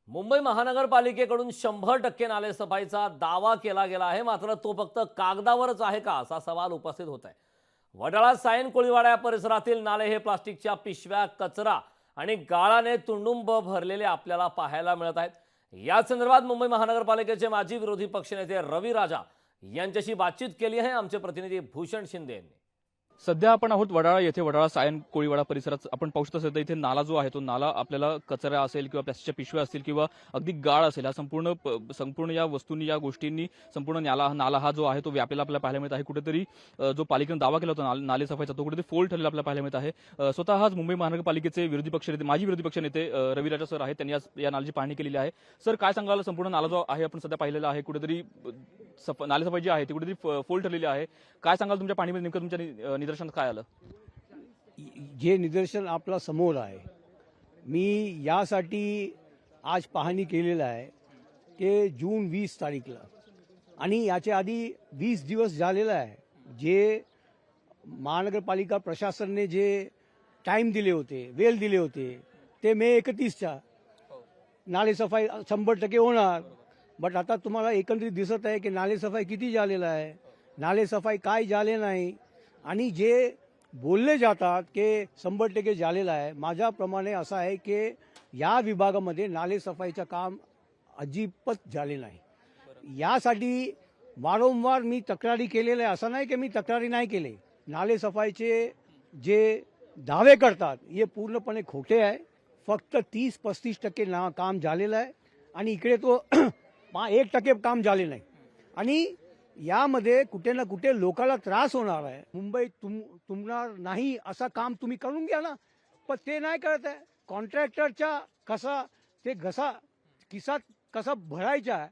मुंबई महानगरपालिकेकडून 100% नालेसफाईचा दावा केला गेला आहे, मात्र तो फक्त कागदावरच आहे का असा सवाल उपस्थित होत आहे। वडाळा सायन कोळीवाडा या परिसरातील नाले हे प्लास्टिकच्या पिशव्या, कचरा आणि गाळाने तुडुंब भरलेले आपल्याला पाहायला मिळत आहेत। या संदर्भात मुंबई महानगरपालिकेचे माजी विरोधी पक्षनेते रवी राजा यांच्याशी बातचीत केली आहे आमचे प्रतिनिधी भूषण शिंदे यांनी। सध्या आपण आहोत वडाळा येथे। वडाळा सायन कोळीवाडा परिसरात आपण पाहू शकता सध्या इथे नाला जो आहे तो नाला आपल्याला कचरा असेल किंवा प्लास्टिकच्या पिशव्या असतील किंवा अगदी गाळ असेल, हा संपूर्ण या वस्तूंनी, या गोष्टींनी संपूर्ण नाला हा जो आहे तो व्यापलेला आपल्याला पाहायला मिळत आहे। कुठेतरी जो पालिकेने दावा केला होता नाले सफाईचा तो कुठेतरी फोल ठरलेला आपल्याला पाहायला मिळत आहे। स्वतः आज मुंबई महानगरपालिकेचे विरोधी पक्षनेते, माजी विरोधी पक्षनेते रवी राजा सर आहेत, त्यांनी आज या नाल्याची पाहणी केलेली आहे। सर, काय सांगाल? संपूर्ण नाला जो आहे आपण सध्या पाहिलेला आहे, कुठेतरी नाले सफाई जी आहे ती कुठेतरी फोल ठरलेली आहे। काय सांगाल तुमच्या पाहणीमध्ये नेमकं तुमच्या निदर्शनात काय आलं? जे निदर्शन आपल्या समोर आहे, मी यासाठी आज पाहणी केलेलं आहे की जून 20 तारीखला आणि याच्या आधी 20 दिवस झालेला आहे जे महानगरपालिका प्रशासनाने जे टाईम दिले होते, वेळ दिले होते, ते मे 31च्या नालेसफाई 100% होणार। बट आता तुम्हाला एकंदरीत दिसत आहे की नालेसफाई किती झालेला आहे, नालेसफाई काय झाले नाही आणि जे बोलले जातात की 100% झालेलं आहे। माझ्याप्रमाणे असं आहे की या विभागामध्ये नालेसफाईचं काम अजिबात झाले नाही। यासाठी वारंवार मी तक्रारी केलेल्या आहे, असं नाही की मी तक्रारी नाही केले। नालेसफाईचे जे दावे करतात हे पूर्णपणे खोटे आहे। फक्त 30-35% काम झालेलं आहे आणि इकडे तो 1% काम झाले नाही आणि यामध्ये कुठे ना कुठे लोकांना त्रास होणार आहे। मुंबई तुंबणार नाही असं काम तुम्ही करून घ्या ना, पण ते नाही करत आहे। कॉन्ट्रॅक्टरच्या खिसात कसा भरायचा,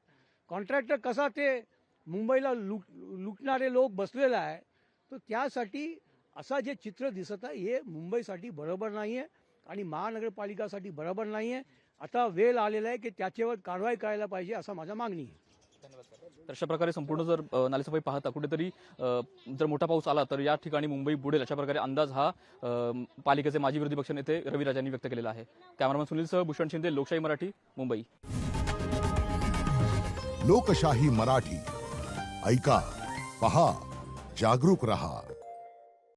कॉन्ट्रॅक्टर कसा ते मुंबईला लुटणारे लोक बसलेले आहे, तर त्यासाठी असं जे चित्र दिसत आहे हे मुंबईसाठी बरोबर नाही आहे आणि महानगरपालिकासाठी बरोबर नाही आहे। आता वेळ आलेला आहे की त्याच्यावर कारवाई करायला पाहिजे असं माझा मागणी आहे। तर अशा प्रकारे संपूर्ण जर नालेसफाई पाहता कुठेतरी जर मोठा पाऊस आला तर या ठिकाणी मुंबई बुडेल, अशा प्रकारे अंदाज हा पालिकेचे माजी विरोधी पक्षनेते रवी राजांनी व्यक्त केलेला आहे। कॅमेरामन सुनीलसह भूषण शिंदे, लोकशाही मराठी, मुंबई। लोकशाही मराठी, ऐका, पहा, जागरूक रहा।